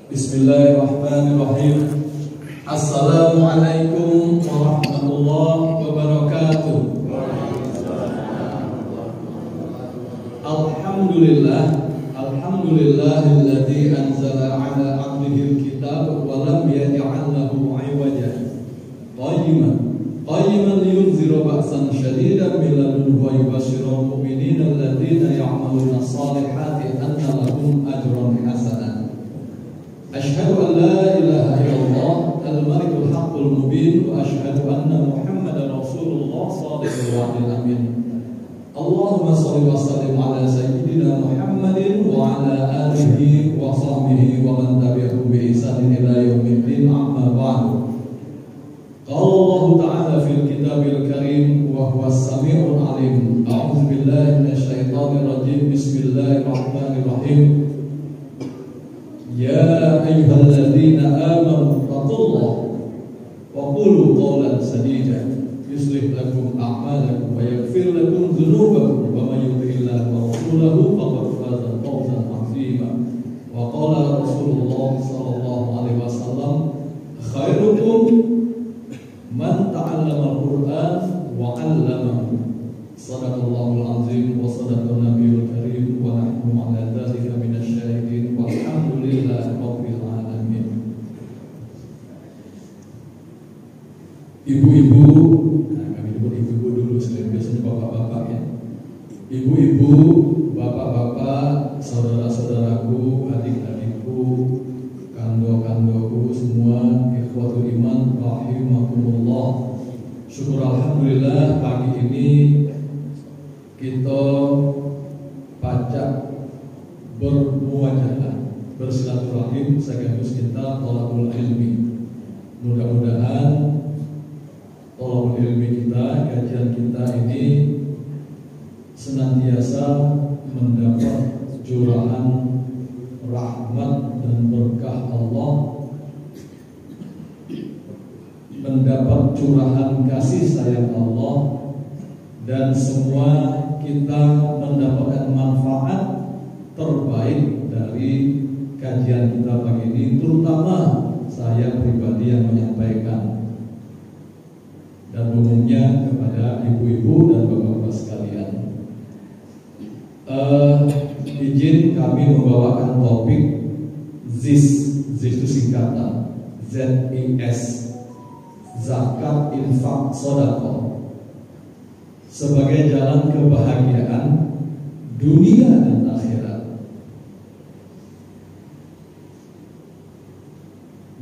Bismillahirrahmanirrahim. Assalamualaikum warahmatullahi wabarakatuh. Alhamdulillahilladzi anzala ala 'abdihil kitab wa lam yaj'al lahu 'iwaja qayyiman liyunzira ba'san shadidan min ladunhu wa yubashshirul mu'minina alladzina ya'maluna shalihati anna lahum ajran hasanan. Asyhadu an la ilaha illallah al-malikul haqqul mubin wa asyhadu anna Muhammadan Rasulullah shadiqul wa'dil amin. Allahumma shalli wa sallim ala sayyidina Muhammadin wa ala alihi wa sahbihi wa man tabi'ahum bi ihsanin ila yaumiddin, amma ba'du. Qala Allah ta'ala fil kitabil karim wa huwas samiul alim. A'udzu billahi minasyaitonir rajim. Bismillahirrahmanirrahim. Ya ayyuhalladzina amanu taqullaha wa qulu qawlan sadida yuslih lakum a'malakum wa yaghfir lakum dhunubakum wa may yuti'illah wa rasulahu faqad faza fawzan 'azima. Wa qala Rasulullah sallallahu alaihi wasallam, khairukum man ta'allama al-Qur'an wa 'allamahu. Shadaqallahul azim wa shadaqan nabiyul karim wa nahnu 'ala dzalika minasy syahidin walhamdulillahi rabbil alamin. Ibu-ibu, kami sebut ibu-ibu dulu, selain biasanya bapak-bapak ya. Ibu-ibu, bapak-bapak, saudara-saudaraku, adik-adikku, kando-kandoku semua, ikhwatul iman rahimakumullah. Syukur alhamdulillah pagi ini kita pacak bermuajahah, bersilaturahim sekaligus kita thalabul ilmi. Mudah-mudahan thalabul ilmi kita, kajian kita ini senantiasa mendapat curahan rahmat dan berkah Allah, mendapat curahan kasih sayang Allah, dan semua kita mendapatkan manfaat terbaik dari kajian kita pagi ini, terutama saya pribadi yang menyampaikan, dan umumnya kepada ibu-ibu dan bapak-bapak sekalian. Izin kami membawakan topik ZIS itu singkatan ZIS, zakat, infak, sedekah, sebagai jalan kebahagiaan dunia dan akhirat.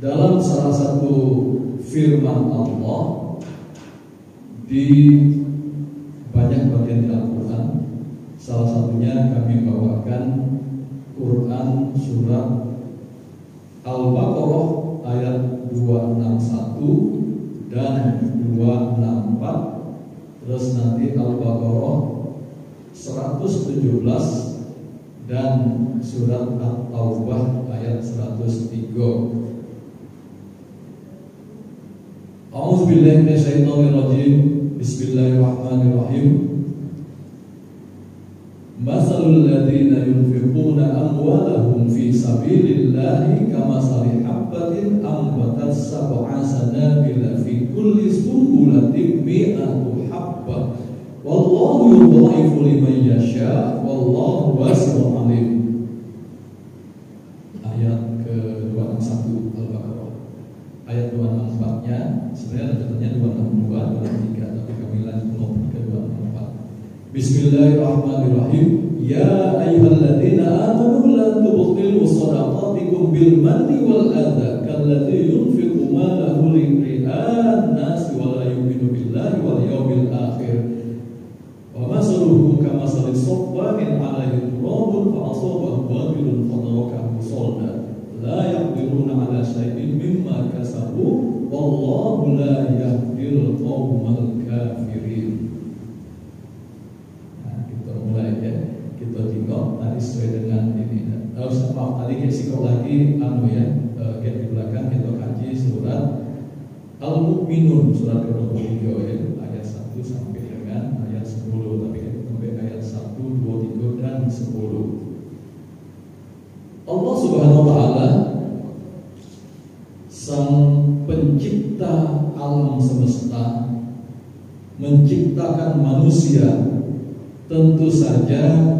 Dalam salah satu firman Allah di banyak bagian di Al-Quran, salah satunya kami bawakan Quran surat Al-Baqarah ayat 261 dan 264. Terus nanti Al-Baqarah 117 dan surat At-Taubah ayat 103. A'udzubillahi minasyaitonirrajim. Bismillahirrahmanirrahim. Masalul ladzina yunfiquna amwalahum fi sabilillahi kamathali habbatin ambatat sab'a sanabila fi kulli sunbulatin mi'atu habbah wallahu yudha'ifu liman yasha wallahu wasi'un 'alim. Ayat ke-261 Al-Baqarah. Ayat 264-nya sebenarnya tentunya 262, 263, tapi kami lanjut ke 264. Bismillahirrahmanirrahim. Ya ayyuhalladzina amanu la tubtilu shadaqatikum bil manni wal adza kalladzi yunfiqu malahu ri'an nas wa la yu'minu billahi wal yawmil akhir. Wa masaluhu kamathali sabbanin 'alaihi turabun fa asabahu wabilun fatarakahu salda la yaqdiruna 'ala shay'in mimma kasabu wallahu la yahdil qaumal kafirin. Mulai ya, kita tinggal tadi sesuai dengan ini. Maaf, tadi kita sikap lagi di belakang kita kaji surat Al-Mu'minun surat ke-23 ya, ayat 1 sampai dengan ayat 10, tapi sampai ayat 1, 2, 3 dan 10. Allah Subhanahu wa taala alam semesta, menciptakan manusia, tentu saja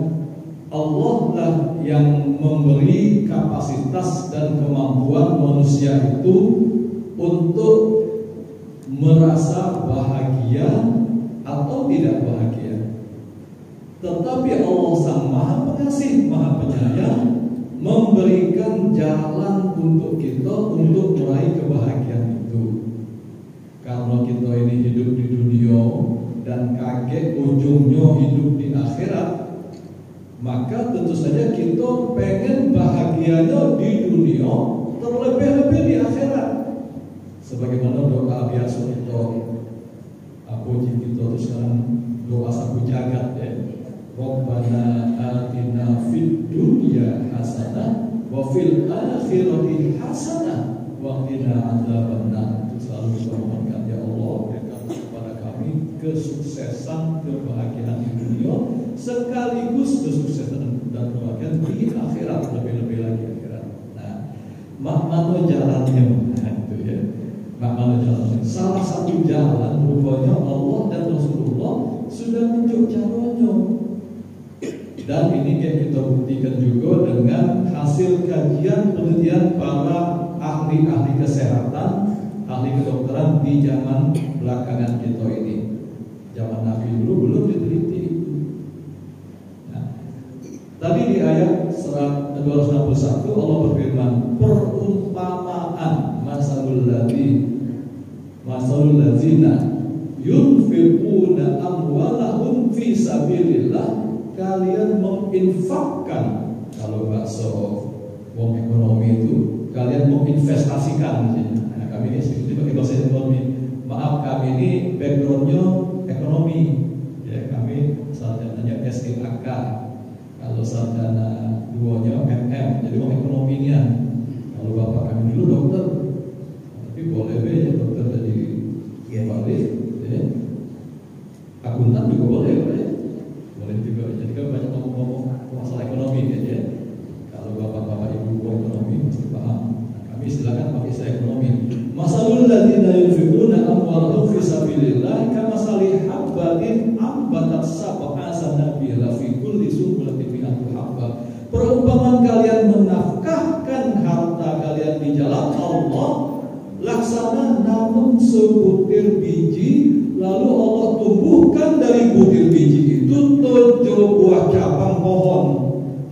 Allah lah yang memberi kapasitas dan kemampuan manusia itu untuk merasa bahagia atau tidak bahagia. Tetapi Allah Sang Maha Pengasih, Maha Penyayang, memberikan jalan untuk kita untuk meraih kebahagiaan itu. Karena kita ini hidup di dunia dan kaget ujungnya hidup di akhirat, maka tentu saja kita pengen bahagianya di dunia, terlebih-lebih di akhirat. Sebagaimana doa biasa kita, puji kita terus sekarang doa sapu jagat ya. Rabbana atina fid dunya hasanah wa fil akhirati hasanah wa qina adzabannar. Selalu kita mohonkan, ya Allah, berikan kepada kami kesuksesan, kebahagiaan di dunia sekaligus kesuksesan dan kebahagiaan di akhirat, lebih-lebih lagi akhirat. Nah, mana jalannya? Itu ya. Mana jalannya? Salah satu jalan rupanya Allah dan Rasulullah sudah menunjuk caranya. Dan ini yang kita buktikan juga dengan hasil kajian penelitian para ahli-ahli kesehatan, ahli kedokteran di zaman belakangan kita ini. Zaman Nabi dulu belum diteliti itu. Nah, tadi di ayat 261 Allah berfirman, perumpamaan masalul ladzina yunfiquna amwalahum fi sabilillah. Kalian menginfakkan, kalau bahasa wong ekonomi itu kalian menginvestasikan. Nah, kami ini pakai bahasa ekonomi. Maaf, kami ini backgroundnya ekonomi. Ya, kami sarjananya SIAK. Kalau sarjana duanya MM, jadi wong ekonominya. Kalau bapak kami dulu dokter, tapi boleh ya dokter jadi balik. Ya. Akuntan juga boleh ya. Boleh juga, jadi kan banyak ngomong-ngomong masalah ekonomi ya. Kalau bapak-bapak ibu ekonomi pasti paham. Nah, kami silakan pakai istilah ekonomi. Masalul ladzina yunfiquna amwalahum fi sabilillah kamasali habbatin ambatat sab'a sanabila fi kulli sunbulatin mi'atu habbah. Perumpamaan kalian menafkahkan harta kalian di jalan Allah laksana namun sebutir biji, lalu Allah tumbuhkan dari butir biji itu 7 buah cabang pohon.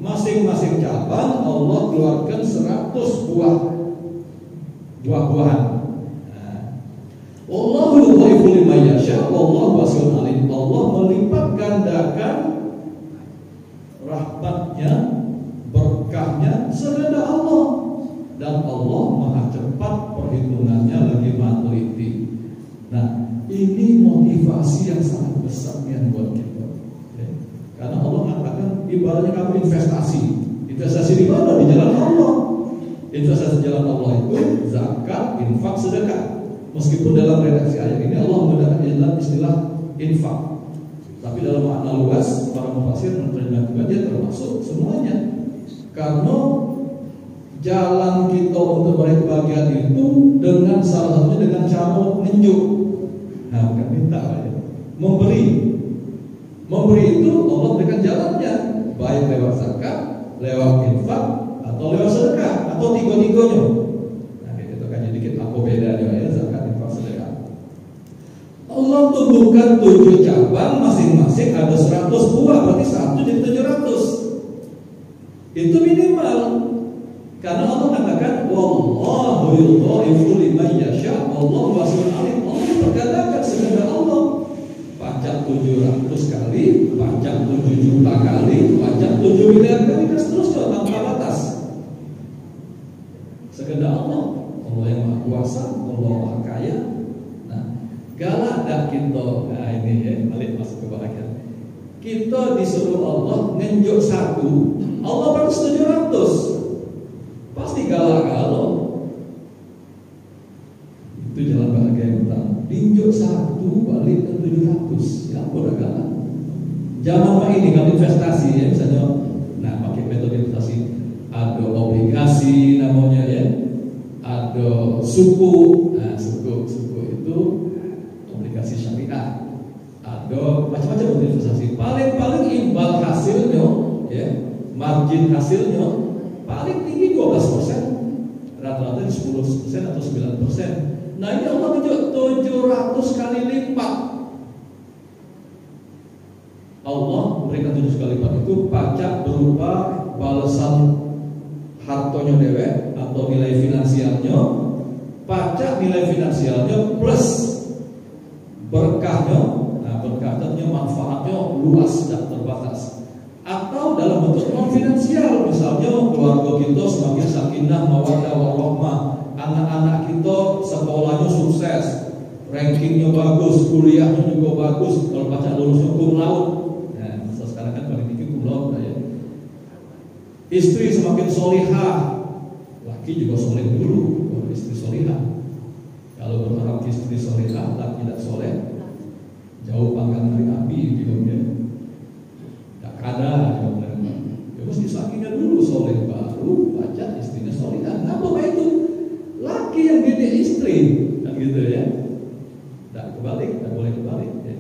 Masing-masing cabang Allah keluarkan 100 buah-buahan. Allahu yudhifu liman yasha, wallahu wasi'un alim. Allah melipat gandakan rahmatnya, berkahnya sekehendak Allah, dan Allah maha cepat perhitungannya, lagi maha teliti. Nah, ini motivasi yang sangat besar yang buat kita. Ya. Karena Allah mengatakan ibaratnya kamu investasi. Investasi di mana? Di jalan Allah. Investasi di jalan Allah itu zakat, infak, sedekah. Meskipun dalam redaksi ayat ini Allah menggunakan istilah infak, tapi dalam makna luas para mufasir menerjemahkan dia termasuk semuanya. Karena jalan kita untuk meraih kebahagiaan itu dengan salah satunya dengan cara menunjuk. Nah, bukan minta ya. Memberi itu Allah berikan jalannya, baik lewat zakat, lewat infak, atau lewat sedekah, atau tiga-tiganya. Nah, kita kaji dikit apa bedanya ya zakat, infak, sedekah. Allah tumbuhkan 7 cabang, masing-masing ada 100 buah, berarti 1 jadi 700. Itu minimal. Karena Allah katakan wallahu yudhifu liman yasha, wallahu wasi'un alim. Allah berkatakan sekehendak Allah. Pajak 700 kali, pajak 7 juta kali, pajak 7 miliar kali, dan seterusnya tanpa batas. Sekehendak Allah. Allah yang maha kuasa, Allah maha kaya. Nah, galak dah kita. Nah, ini ya, balik masuk ke kebahagiaan. Kita disuruh Allah ngenjuk 1, Allah baru 700. Pasti galak-galak. Itu jalan bahagia yang utama. Tinjuk 1 balik ke 700. Ya udah galak. Zaman ini kalau investasi ya, misalnya, nah pakai metode investasi, ada obligasi namanya ya, ada suku. Nah suku itu syariah. Ada macam-macam investasi. Paling imbal hasilnya, ya, margin hasilnya paling tinggi 12%, rata-rata 10% atau 9%. Nah ini Allah tunjuk 700 kali lipat. Allah memberikan 700 kali lipat itu pajak berupa balasan hartonya dewe atau nilai finansialnya, pajak nilai finansialnya plus berkahnya. Nah berkahnya manfaatnya luas dan terbatas. Atau dalam bentuk non finansial, misalnya keluarga kita semakin sakinah mawaddah warahmah, anak-anak kita sekolahnya sukses, rankingnya bagus, kuliahnya juga bagus, kalau pajak lulusnya cum laude. Nah sekarang kan paling tinggi cum laude ya. Istri semakin solihah, laki juga soleh dulu, baru istri solihah. Kalau berharap istri solihah, laki tidak soleh, jauh panggang dari api hidupnya. Tak ada, ya mesti sakinya dulu soleh, baru pacar istrinya solihah. Kenapa itu? Laki yang didik istri, kan gitu ya. Tak kebalik, tak boleh kebalik. Ya.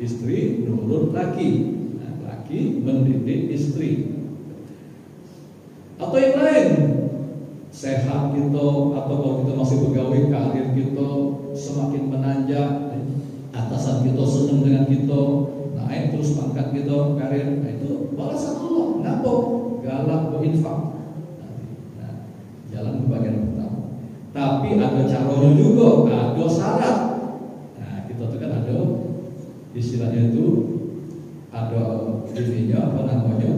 Istri nurut laki, nah, laki mendidik istri. Atau yang lain, sehat kita, atau kalau kita masih pegawai, karir kita semakin menanjak, atasan kita senang dengan kita, naik terus pangkat kita, karir, nah itu balasan Allah. Kenapa? Galak berinfak. Nah, jalan ke bagian pertama. Tapi ada caranya juga, ada syarat. Nah, kita tuh kan ada istilahnya itu ada ininya apa namanya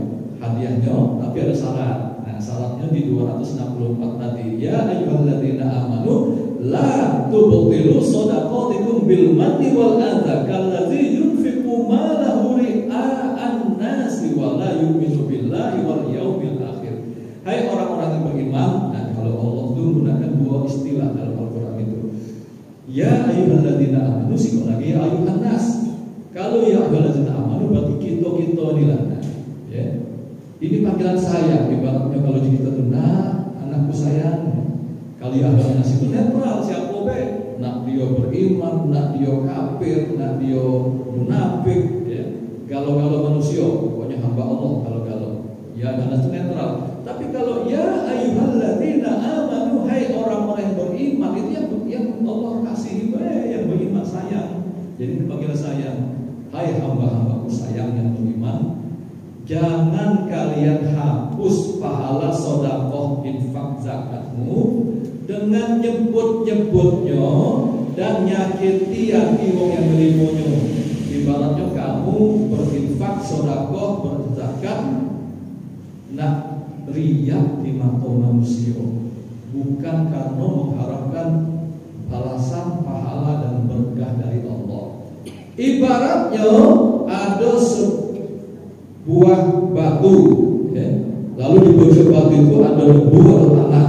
hadiahnya, tapi ada syarat. Nah, syaratnya di 264 tadi. Ya ayyuhalladzina amanu la tubtilu shadaqatikum bil manni wal adza kalladzi yunfiqu malahu ri'a'an nasi wa la yu'minu billahi wal yaumil akhir. Hai orang-orang yang beriman, nah kalau Allah itu menggunakan dua istilah dalam Al-Qur'an itu. Ya ayyuhalladzina amanu, sekali lagi ya ayyuhan nas. Kalau ya ayyuhalladzina amanu berarti kita inilah. Nah, ya. Ini panggilan sayang, ibaratnya kalau kita tuh anakku sayang. Kalau ya ayyuhan nas itu netral, siapa be? Nak dia beriman, nak dia kafir, nak dia munafik, ya. Galau-galau manusia, pokoknya hamba Allah galau-galau. Ya ayyuhan nas itu netral. Tapi kalau ya ayyuhalladzina amanu, hai orang-orang yang beriman, itu yang Allah kasih yang beriman sayang. Jadi ini panggilan sayang. Hai hamba-hambaku sayang yang beriman, jangan kalian hapus pahala sedekah infak zakatmu dengan nyebut-nyebutnya dan nyakiti hati wong yang nerimonyo. Ibaratnya kamu berinfak sedekah berzakat nak riya di mata manusia, bukan karena mengharapkan balasan pahala dan berkah dari Allah. Ibaratnya ada buah batu, ya. Lalu di pojok batu itu ada debu atau tanah,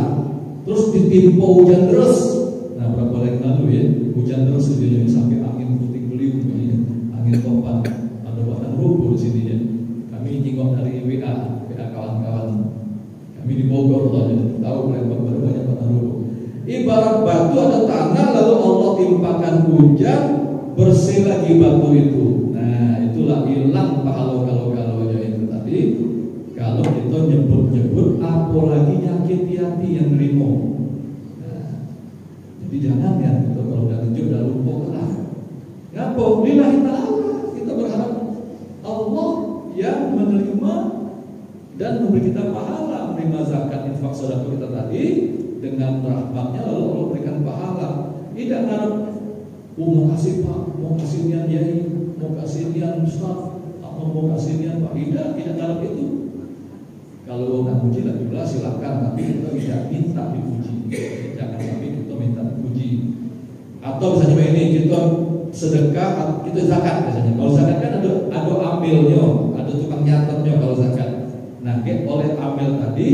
terus ditimpa hujan deras. Nah berapa hari lalu ya, hujan deras itu jadi sampai angin puting beliung, ya. Angin topan, ada batang rubuh di sini ya. Kami jengok dari WA kawan-kawan, kami di Bogor loh, jadi tahu mereka banyak batang rubuh. Ibarat batu ada tanah, lalu Allah timpakan hujan, bersih lagi batu itu. Nah itulah hilang pahala kalau-kalaunya itu tadi. Kalau kita nyebut-nyebut, apalagi nyakiti hati yang nerimo. Nah, jadi jangan ya kita kalau udah tunjuk udah lupa lah. Ngapa? Lillahi ta'ala. Kita berharap Allah yang menerima dan memberi kita pahala, menerima zakat infak sedekah kita tadi dengan rahmatnya, lalu Allah berikan pahala. Tidak ngarep mau kasih Pak, mau kasih nian Yai, mau kasih nian Ustaz, atau mau kasih nian Pak. Tidak ngarep itu. Kalau nak puji lagi pula silakan, tapi kita tidak minta dipuji. Jangan sampai kita minta dipuji. Atau misalnya ini kita sedekah, kita zakat misalnya. Kalau zakat kan ada amilnya, ada tukang nyatetnya kalau zakat. Nah, oleh amil tadi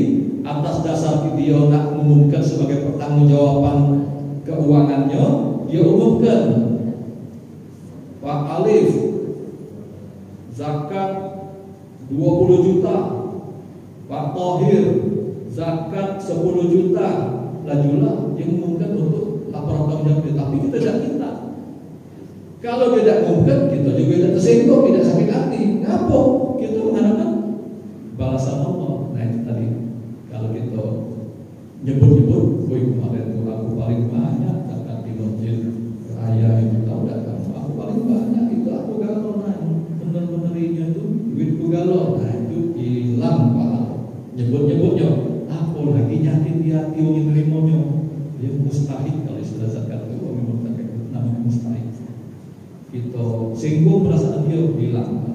atas dasar dia nak mengumumkan sebagai pertanggungjawaban keuangannya, dia umumkan Pak Alif zakat 20 juta, Pak Tohir zakat 10 juta, lajulah dia mengumumkan untuk laporan tanggung jawab, tapi kita tidak minta. Kalau dia tidak mungkin, kita juga tidak tersinggung, tidak sakit hati. Ngapa? Kita mengharapkan balasan Allah. Nah itu tadi. Kalau kita nyebut-nyebut, woi kemarin tuh aku paling banyak zakat di masjid raya itu, tahu tidak kamu? Aku paling banyak itu, aku galau nah, bener-benerinya tuh duitku galau. Nah itu hilang pahala. Nyebut-nyebutnya, apa lagi nyakin di hati yang nerimanya? Dia mustahil kalau sudah zakat itu, memang zakat itu namanya mustahil. Kita singgung perasaan dia hilang.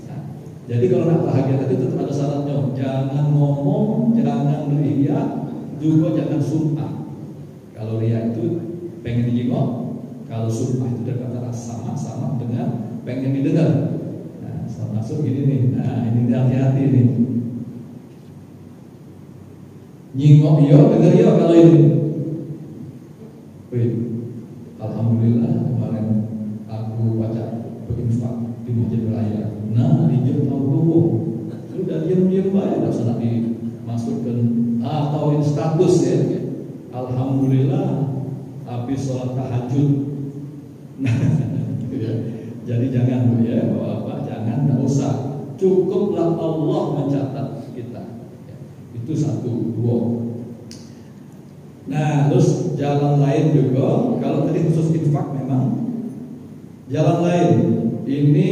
Nah, jadi kalau nak bahagia tadi tetap ada syaratnya. Jangan ngomong, jangan riya, juga jangan sumpah. Kalau riya itu pengen dijengok, kalau sumpah itu dari kata sama dengan pengen didengar. Nah, masuk gini nih. Nah, ini hati-hati nih. Nyingok yo, dengar yo kalau ini. Wih, alhamdulillah kemarin aku baca berinfak di masjid raya. Nah, dijemput tahu sudah diam-diam baik, tidak usah dimasukkan atauin status ya. Alhamdulillah habis sholat tahajud. Nah, ya. Jadi jangan ya, apa jangan, tidak usah. Cukuplah Allah mencatat kita. Ya. Itu satu, dua. Nah, terus jalan lain juga. Kalau tadi khusus infak memang jalan lain ini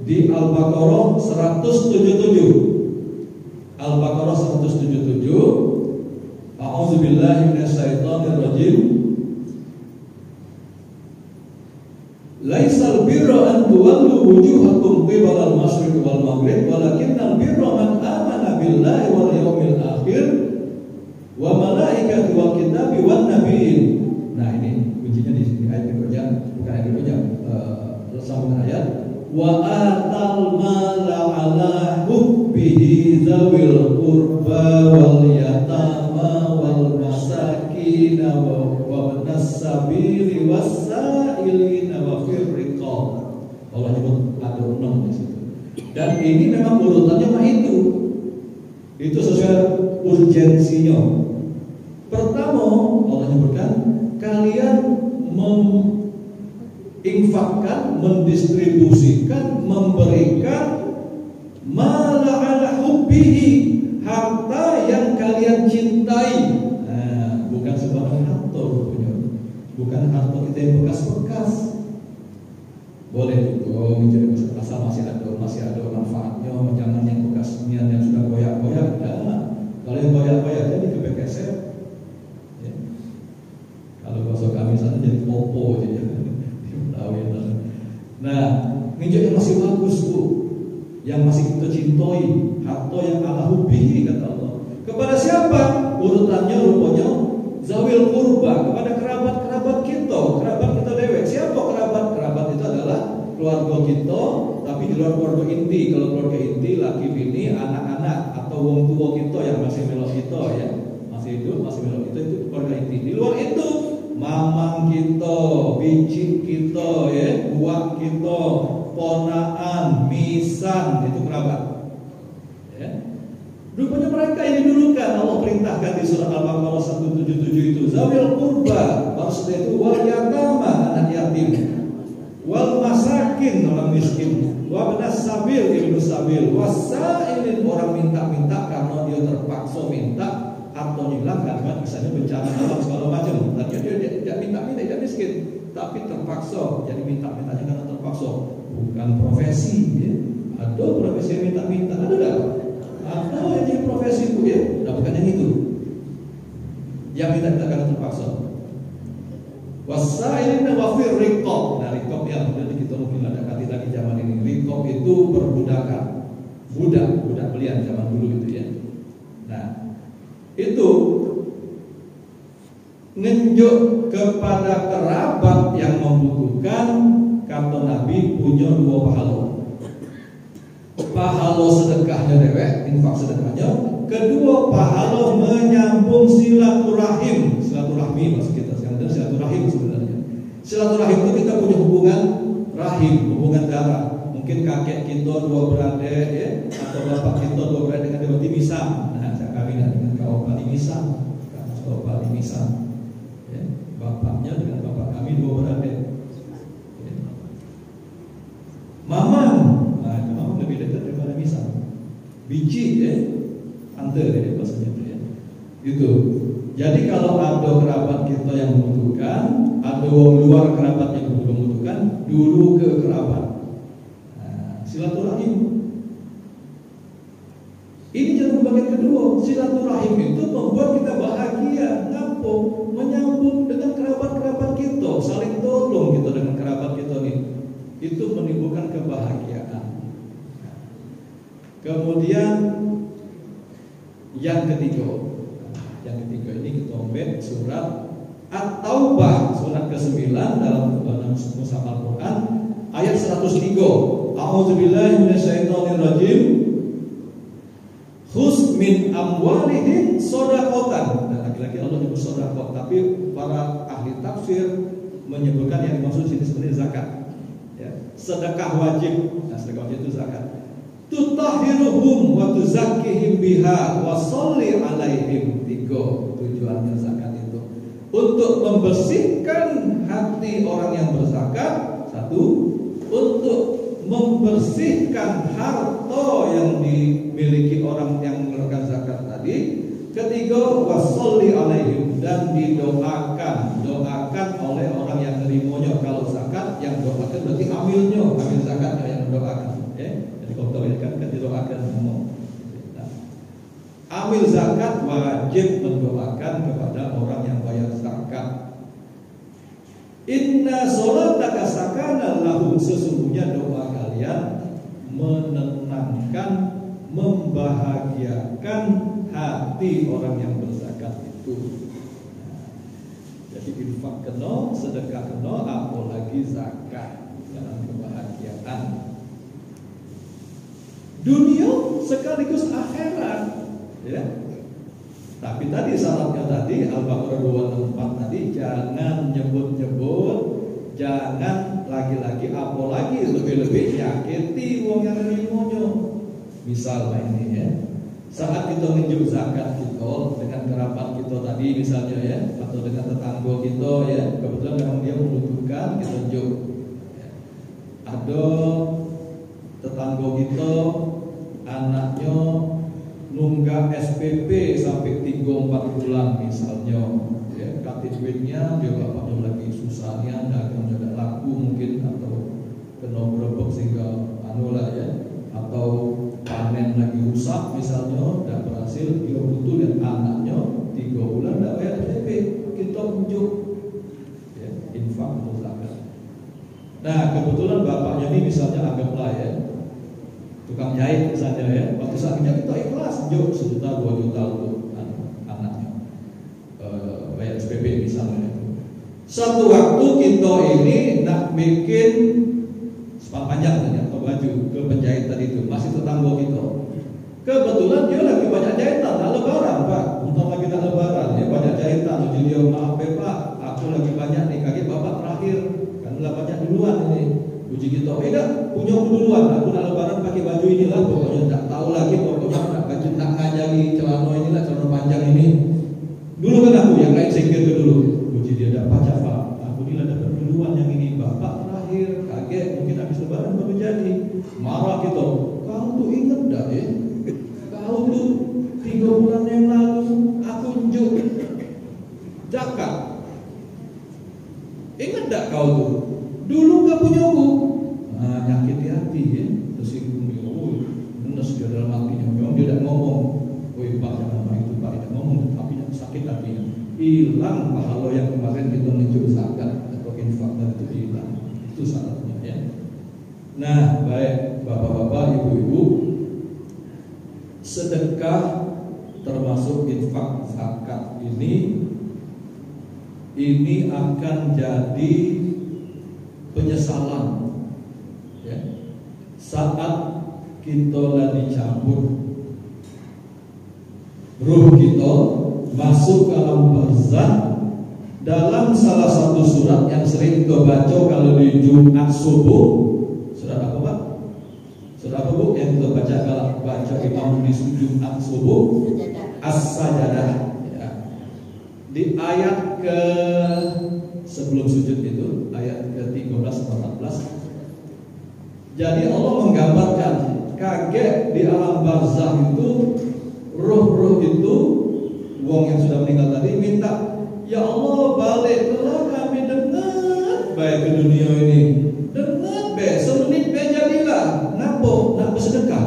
di Al-Baqarah 177. Al-Baqarah 177. A'udzubillahi minasyaitonirrajim. Laisal birra an tuwallu wujuhakum qibala al-masyriq wal maghrib, walakinnal birra man amana billahi wal yawmil akhir wa malaikati wal kitabi wan nabiyyin. Nah, ini kuncinya di sini ayat kedua, bukan ayat kedua, sambungan ayat. Wa atal mala ala hubbihi zawil qurba wal yatama wal masakin wa ibnas sabili wasailina wa fir riqab. Allah nyebut ada 6 di situ. Dan ini memang urutannya mah itu. Itu sesuai urgensinya. Pertama, Allah nyebutkan kalian infakkan, mendistribusikan, memberikan mala ala hubbihi, harta yang kalian cintai. Nah, bukan sembarang harta, bukan harta kita yang bekas-bekas. Boleh juga menjadi asal masih ada manfaatnya, jangan yang bekas yang sudah goyak-goyak. Nah, kalau yang goyak-goyak jadi kebekeset. Ya. Kalau bahasa kami sana jadi popo jadi. Nah, nginjek yang masih bagus Bu, yang masih kita cintai, harta yang ala hubbihi kata Allah. Kepada siapa? Urutannya rupanya zawil qurba, kepada kerabat-kerabat kita, kerabat kita dewek. Siapa kerabat? Kerabat itu adalah keluarga kita, tapi di luar keluarga inti. Kalau keluarga inti, laki bini, anak-anak atau wong tua kita yang masih melok kita ya, masih hidup, masih melok kita, itu keluarga inti. Di luar itu mamang kita, bicik kita, ya, buak kita, ponaan, misan, itu kerabat. Ya. Rupanya mereka yang didulukan Allah perintahkan di surah Al-Baqarah 177 itu. Zawil qurba, maksudnya itu wal yatama, anak yatim, wal masakin, orang miskin, wa ibnas sabil, ibnu sabil, wasailin, orang minta-minta karena dia terpaksa minta atau hilang kan, misalnya bencana alam segala macam. Tadinya dia tidak minta-minta, tidak miskin, tapi terpaksa. Jadi minta-mintanya karena terpaksa, bukan profesi. Ya. Ada profesi yang minta-minta, ada tidak? Ada yang jadi profesi itu ya, bukan yang itu. Yang minta-minta karena terpaksa. Wasailina wa fir riqab. Nah, riqab yang nanti kita mungkin ada kali lagi zaman ini. Riqab itu perbudakan, budak belian zaman dulu itu ya. Nah, itu nunjuk kepada kerabat yang membutuhkan, kata Nabi punya 2 pahala. Pahala sedekahnya dewek, infak sedekahnya. Kedua, pahala menyambung silaturahim. Silaturahmi maksud kita sekarang, silaturahim sebenarnya. Silaturahim itu kita punya hubungan rahim, hubungan darah. Mungkin kakek kita 2 beradik ya, atau bapak kita 2 beradik dengan dewa timisan. Nah, saya kawinan dengan kau timisan, kau timisan. Ya, bapaknya dengan bapak kami 2 beradik. Ya. biji ya, ante ya bahasanya itu ya. Gitu. Jadi kalau ada kerabat kita yang membutuhkan, ada orang luar kerabat yang membutuhkan, dulu ke kerabat. Nah, silaturahim. Ini jangan bagian kedua. Silaturahim itu membuat kita bahagia. Ngapa? Menyambut dengan kerabat-kerabat kita, saling tolong kita dengan kerabat kita ini. Itu menimbulkan kebahagiaan. Kemudian yang ketiga ini kita ambil surat At-Taubah, surat ke-9 dalam Mushaf Al-Quran ayat 103. A'udzubillahi minasyaitonirrajim. Khuz min amwalihim shadaqatan. Dan lagi-lagi Allah menyebut sedekah, tapi para ahli tafsir menyebutkan yang dimaksud sini sebenarnya zakat. Ya, sedekah wajib. Nah, sedekah wajib itu zakat. Tutahhiruhum wa tuzakkihim biha wa sholli alaihim. Tiga tujuannya zakat itu untuk membersihkan hati orang yang berzakat. Satu, untuk membersihkan harta yang dimiliki orang yang mengeluarkan zakat tadi. Ketiga, wa sholli alaihim, dan doakan oleh orang yang nerimanya. Kalau zakat yang doakan berarti amil zakatnya yang mendoakan ya. Kalau ini kan didoakan semua. Nah, amil zakat wajib mendoakan kepada orang yang bayar zakat. Inna sholataka sakana lahum, sesungguhnya doa kalian menenangkan, membahagiakan hati orang yang berzakat itu. Nah, jadi infak kena, sedekah kena, apalagi zakat dalam kebahagiaan dunia sekaligus akhirat ya. Tapi tadi syaratnya tadi Al-Baqarah 264 tadi, jangan nyebut-nyebut, jangan lagi-lagi apalagi lebih-lebih nyakiti wong yang nerimonyo. Misalnya ini ya, saat kita nunjuk zakat kita dengan kerabat kita tadi misalnya ya, atau dengan tetangga kita ya, kebetulan memang dia membutuhkan, kita nunjuk ya. Ada tetangga kita anaknya nunggak SPP sampai 3-4 bulan misalnya ya, kredit duitnya dia bapaknya lagi susahnya, dagang tidak laku mungkin, atau kena berebek sehingga lah ya, atau panen lagi rusak misalnya, tidak berhasil, dia butuh dan anaknya 3 bulan tidak bayar SPP, kita unjuk ya, infak untuk zakat. Nah kebetulan bapaknya ini misalnya anggaplah ya tukang jahit misalnya ya, waktu saatnya kita ikhlas jauh 1 juta 2 juta untuk anaknya bayar SPP misalnya. Satu waktu kita ini nak bikin sepan panjang saja atau baju ke penjahit tadi itu, masih tetangga kita. Kebetulan dia lagi banyak jahitan, tak lebaran pak, untuk lagi tak lebaran ya, banyak jahitan. Jadi dia maaf ya pak, aku lagi banyak nih, kaget bapak terakhir karena banyak duluan ini. Puji kita, enggak punya duluan, aku nak lebaran pakai baju inilah, pokoknya tak tahu lagi, pokoknya nak baju nak ngajari celana inilah, celana panjang ini. Dulu kan aku yang lain singkir ke dulu. Puji dia tak baca pak, aku ni lah dapat duluan yang ini, bapak terakhir, kaget mungkin habis lebaran baru jadi. Marah kita, kau tuh ingat dah ya, kau tuh 3 bulan yang lalu aku unjuk zakat, ingat tak kau tuh? Dulu gak punya aku, nyakiti hati ya, tersinggung dia, benes dia dalam hatinya, memang dia tidak ngomong, woi pak jangan itu pak, tidak ngomong, tapi sakit hatinya, hilang pahala yang kemarin kita menunjuk zakat atau infak dan itu hilang, itu syaratnya ya. Nah baik bapak-bapak, ibu-ibu, sedekah termasuk infak zakat ini akan jadi penyesalan ya, saat kita lagi cabut ruh kita masuk ke alam barzakh. Dalam salah satu surat yang sering kita baca kalau di Jumat subuh, surat apa pak? Surat apa bu yang kita baca kalau baca imam di Jumat subuh? As-Sajadah ya. Di ayat ke sebelum sujud itu ayat ke-13-14. Jadi Allah menggambarkan kaget di alam barzah itu, roh-roh itu, wong yang sudah meninggal tadi minta, ya Allah baliklah kami dengar baik ke dunia ini, dengar baik semenit baik jadilah, ngapo nak bersedekah.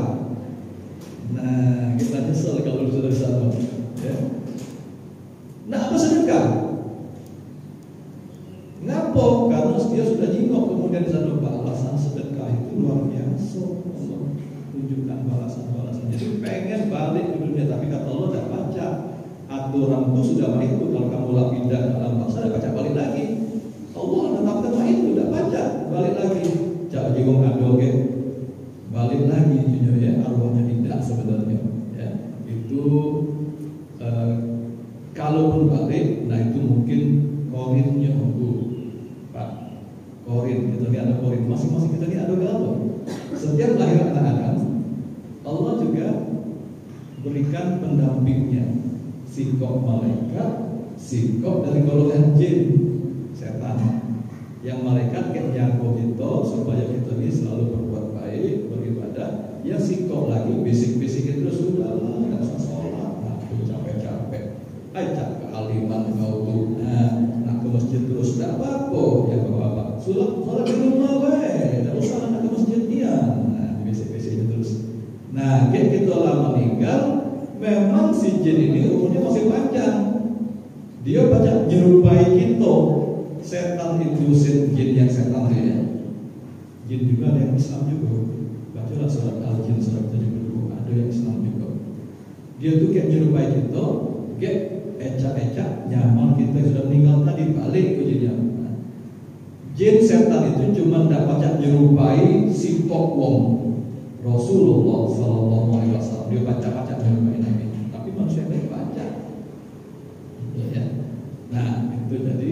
Nah kita nyesel kalau sudah sana, ya. Nak bersedekah, ngapo? Karena dia sudah jingok kemudian di sana balasan sedekah itu luar biasa. Allah tunjukkan balasan-balasan. Jadi pengen balik ke dunia, tapi kata Allah tidak baca aturan itu sudah mah itu. Kalau kamu lah pindah dalam bangsa, tidak baca balik lagi. Allah menetapkan mah itu, tidak baca balik lagi. Jangan jingok ada oke, balik lagi dunia ya, arwahnya tidak sebenarnya. Ya itu kalaupun balik, nah itu mungkin korinnya untuk Pak korin. Kita ini ada korin, masing-masing kita ini ada galau. Setiap lahir anak Adam, Allah juga berikan pendampingnya, sikop malaikat, sikop dari golongan jin, setan. Yang malaikat kayak jago kita supaya kita ini selalu berbuat baik, beribadah. Ya sikop lagi, bisik-bisik itu sudah lah, nggak usah sholat, aku capek-capek, ajak ke aliman kau tuh, nak ke masjid terus tidak apa-apa, ya bapak-bapak, sholat di rumah baik, tidak usah nak ke masjid dia. Bisik-bisiknya terus. Nah, kita lama meninggal, memang si jin ini umurnya masih panjang. Dia banyak menyerupai kita. Setan itu jin yang setan dia. Jin juga ada yang Islam juga. Bacalah surat Al-Jin surat 72, ada yang Islam juga. Dia tuh kayak menyerupai kita, kayak ecak-ecak nyaman kita yang sudah meninggal tadi balik ke jinnya. Jin setan itu cuma dapat menyerupai si wong. Rasulullah Sallallahu Alaihi Wasallam dia baca-baca menyerupai Nabi, tapi manusia tidak baca. Ya. Nah itu jadi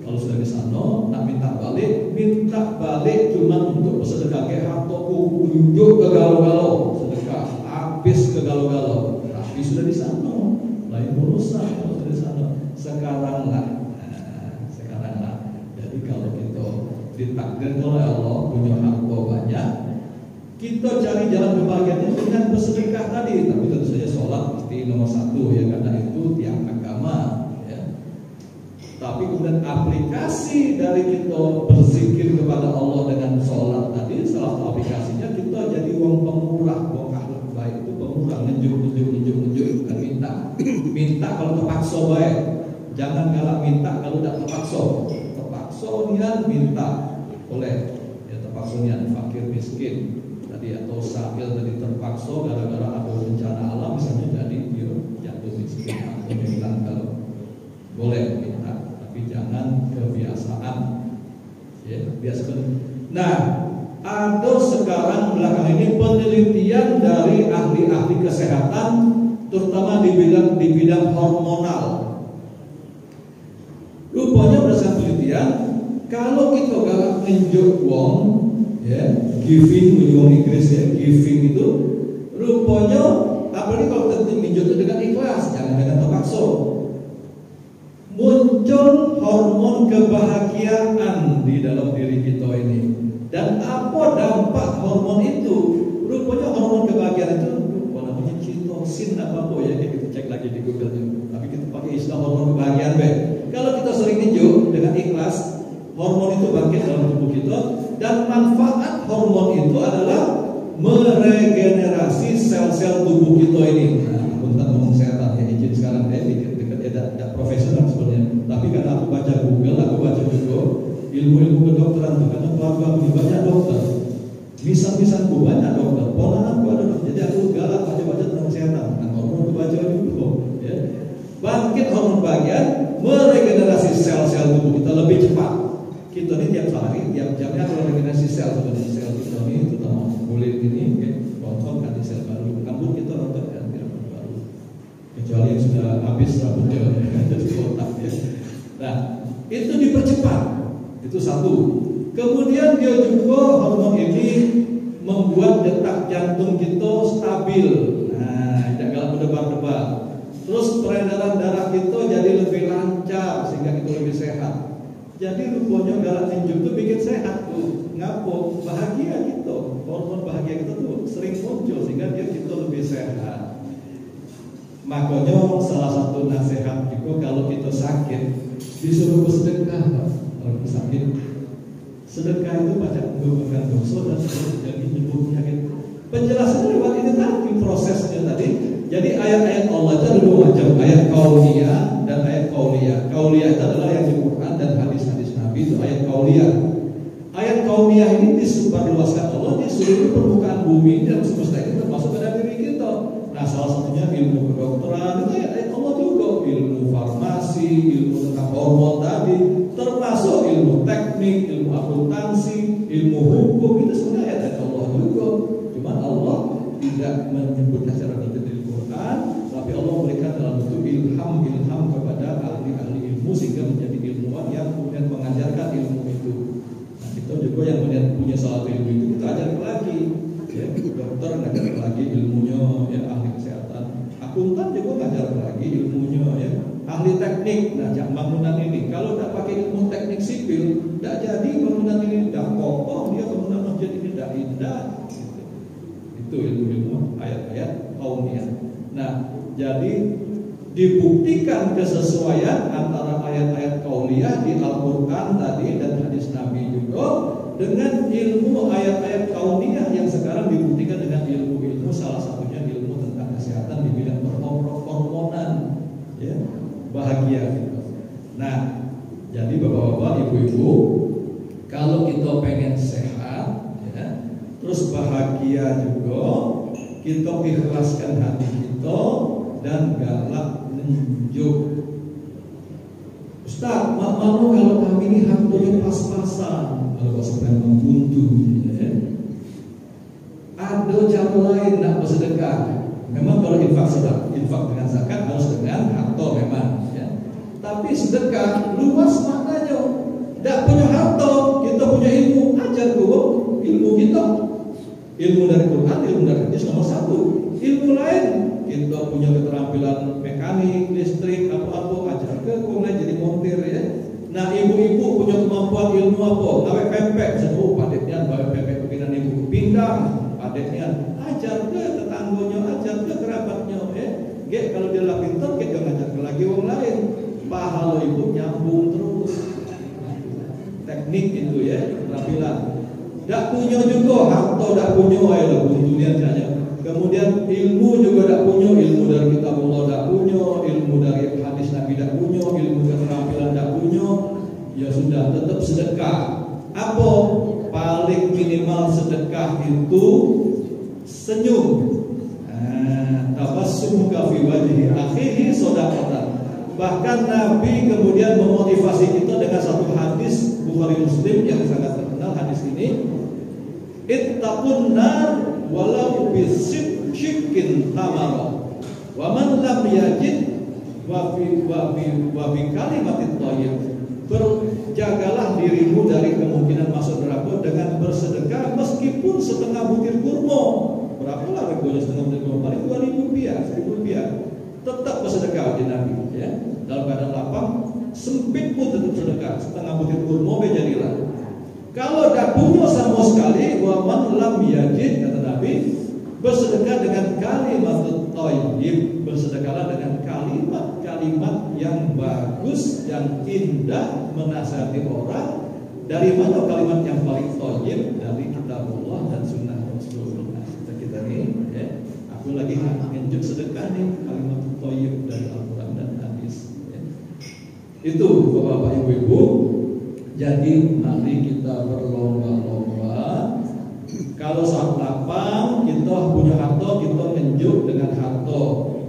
kalau sudah di sana nak minta balik cuma untuk bersedekah ke hartoku unjuk ke galau-galau sedekah habis ke galau-galau, tapi sudah di sana lain urusan kalau sudah di sana. Sekarang lah. Jadi kalau kita ditakdirkan oleh Allah punya harta banyak, kita cari jalan kebahagiaannya dengan bersedekah tadi. Tapi tentu saja sholat pasti nomor satu ya, karena itu tiang agama ya. Tapi kemudian aplikasi dari kita berzikir kepada Allah dengan sholat tadi, salah satu aplikasinya kita jadi wong pemurah, wong akhlak baik itu pemurah, ngejuk bukan minta kalau terpaksa baik, jangan galak minta kalau tidak terpaksa nian minta boleh ya, terpaksa nian fakir miskin tadi atau sakil tadi terpaksa gara-gara ada bencana alam misalnya, jadi dia jatuh miskin atau hilang, kalau boleh minta, tapi jangan kebiasaan ya, biasakan. Nah ada sekarang belakang ini penelitian dari ahli-ahli kesehatan, terutama di bidang hormonal. Rupanya berdasarkan penelitian, kalau kita galak ngenjuk wong ya, giving wong Inggris ya, giving itu rupanya apalagi kalau kita ngenjuk itu dengan ikhlas, jangan dengan terpaksa, muncul hormon kebahagiaan di dalam diri kita ini. Dan apa dampak hormon itu? Rupanya hormon kebahagiaan itu namanya citosin apa ya, kita cek lagi di Google itu. Tapi kita pakai istilah hormon kebahagiaan baik. Kalau kita sering ngenjuk dengan ikhlas, hormon itu bangkit dalam tubuh kita, dan manfaat hormon itu adalah meregenerasi sel-sel tubuh kita ini. Nah, untuk ngomong kesehatan ya, izin sekarang dekat tidak profesional sebenarnya. Tapi karena aku baca Google, aku baca juga ilmu-ilmu kedokteran tuh, karena keluarga aku banyak dokter, misal-misalku banyak dokter, ponaanku ada dokter, jadi aku galak baca-baca tentang kesehatan. Nah, hormon itu baca dulu, ya. Bangkit hormon bagian, meregenerasi sel-sel tubuh kita lebih cepat. Kita ini tiap hari, tiap jamnya kalau regenerasi sel, sebenarnya sel kita ini terutama kulit ini, rontok ganti sel baru. Rambut kita rontok ganti rambut baru. Kecuali yang sudah habis rambutnya, jadi kotak ya. Nah, itu dipercepat. Itu satu. Kemudian dia juga hormon ini membuat detak jantung kita stabil. Nah, tidak galak berdebar-debar. Terus peredaran darah kita jadi lebih lancar sehingga kita lebih sehat. Jadi rupanya galak tinju itu bikin sehat tuh. ngapuk bahagia gitu, hormon bahagia kita tuh sering muncul sehingga dia kita lebih sehat. Makanya salah satu nasihat juga kalau kita sakit disuruh bersedekah. Kalau kita sakit, sedekah itu banyak menggugurkan dosa dan jadi nyembuh penyakit. Penjelasannya lewat ini tadi, prosesnya tadi. Jadi ayat-ayat Allah itu ada dua macam, ayat kauliyah dan ayat kauliyah. Kauliyah itu adalah yang di Quran dan hadis-hadis Nabi, itu ayat kauliyah. Ayat kauliyah ini disebarluaskan Allah di seluruh permukaan bumi dan semesta ini termasuk pada diri kita. Nah, salah satunya ilmu kedokteran, itu ayat Allah juga, ilmu farmasi, ilmu tentang hormon tadi, termasuk ilmu teknik, ilmu akuntansi, ilmu hukum, itu sebenarnya ayat Allah juga. Cuman Allah tidak menyebutkan secara detail di Quran, tapi Allah memberikan dalam bentuk ilham kepada ahli-ahli ilmu sehingga menjadi ilmuwan yang kemudian mengajarkan ilmu itu. Nah, kita juga yang punya soal ilmu itu kita ajarkan lagi. Ya, dokter ngajar lagi ilmunya, ya ahli kesehatan, akuntan juga ngajar lagi ilmunya, ya ahli teknik. Nah, bangunan ini kalau tidak pakai ilmu teknik sipil, tidak jadi bangunan ini, tidak kokoh, dia bangunan masjid ini tidak indah. Itu ilmu ayat-ayat kauniyah. Nah, jadi dibuktikan kesesuaian antara ayat-ayat kauniyah di Al-Quran tadi dan hadis Nabi juga dengan ilmu ayat-ayat kauniyah yang sekarang dibuktikan dengan ilmu-ilmu, salah satunya ilmu tentang kesehatan di bidang hormonan, ya, bahagia. Nah, jadi bapak-bapak, ibu-ibu, kalau kita pengen sehat, ya, terus bahagia juga, kita ikhlaskan hati kita dan galak menunjuk. Ustaz, malu kalau kami ini hartanya pas-pasan, kalau sampai membuntu, ya. Ada cara lain nak bersedekah. Memang kalau infak dengan zakat harus dengan harta memang, ya. Tapi sedekah luas maknanya. Tidak punya harta, kita punya ilmu, ajar gua ilmu kita. Ilmu dari Quran, ilmu dari hadis nomor satu. Ilmu lain, kita punya keterampilan mekanik, listrik, apa-apa, ajar ke mulai jadi montir, ya. Nah, ibu-ibu punya kemampuan ilmu apa? Gawe pempek, seru padetnya, gawe pempek bikinan ibu. Pindang, padetnya, ajar ke tetangganya, ajar ke kerabatnya, ya. Gek kalau dia lah pintar, gek ngajar ke lagi orang lain. Pahala ibu nyambung terus. Teknik itu, ya, keterampilan. Tak punya juga harta, tak punya ayolah buntu dia saja. Kemudian ilmu juga tak punya, ilmu dari kitab Allah tak punya, ilmu dari hadis Nabi tak punya, ilmu keterampilan tak punya. Ya sudah, tetap sedekah. Apa paling minimal sedekah itu? Senyum. Tabassumuka fi wajhi akhihi shadaqatan. Bahkan Nabi kemudian memotivasi kita dengan satu hadis Bukhari Muslim yang sangat terkenal hadis ini. Ittaqun nar walau bisyikkin tamara. Wa man lam yajid wa bi kalimatit thayyib. Berjagalah dirimu dari kemungkinan masuk neraka dengan bersedekah meskipun setengah butir kurma. Berapalah reganya setengah butir kurma? Paling 2.000 rupiah, 1.000 rupiah. Tetap bersedekah di Nabi, ya. Dalam keadaan lapang, sempit pun tetap sedekah. Setengah butir kurma jadilah. Kalau tak punya sama sekali, wa man lam yajid, kata Nabi, bersedekah dengan kalimat thayyib, bersedekahlah dengan kalimat-kalimat yang bagus, yang indah, menasihati orang. Dari mana kalimat yang paling thayyib? Dari kitabullah dan sunnah Rasulullah. Kita ini, ya. Aku lagi ngenjuk sedekah nih, kalimat thayyib dari Al-Quran dan hadis, ya. Itu bapak-bapak, ibu-ibu. Jadi mari kita berlomba-lomba. Kalau saat lapang kita punya harta, kita ngenjuk dengan harta.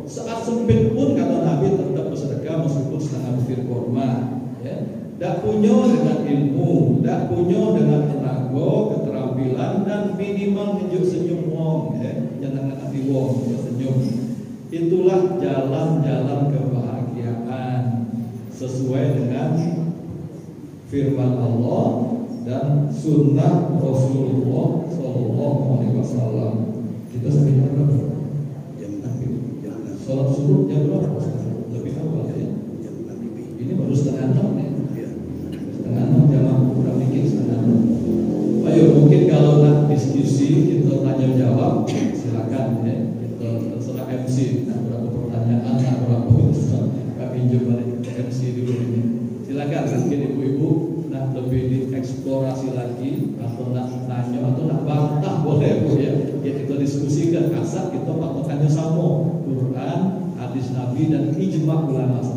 Saat sempit pun kata Nabi tetap bersedekah meskipun setengah butir kurma, ya. Tak punya dengan ilmu, tak punya dengan tenaga, keterampilan, dan minimal ngenjuk senyum wong, ya. Jangan hati wong, ya, senyum. Itulah jalan-jalan kebahagiaan sesuai dengan firman Allah dan sunnah Rasulullah Sallallahu Alaihi Wasallam. Kita sampai jam berapa? Jam 6. Salat subuh jam berapa? Lebih awal, ya. Jam 6. Ini baru setengah 6 nih. Setengah 6 jam kurang dikit setengah 6. Ayo MC. Nah, berapa pertanyaan, nah, berapa Kak pinjam balik ke MC dulu ini. Silakan mungkin ibu-ibu nak lebih dieksplorasi lagi atau nak nanya atau nak bantah boleh Bu ya. Ya kita diskusikan, asal kita patokannya sama Quran, hadis Nabi dan ijma ulama.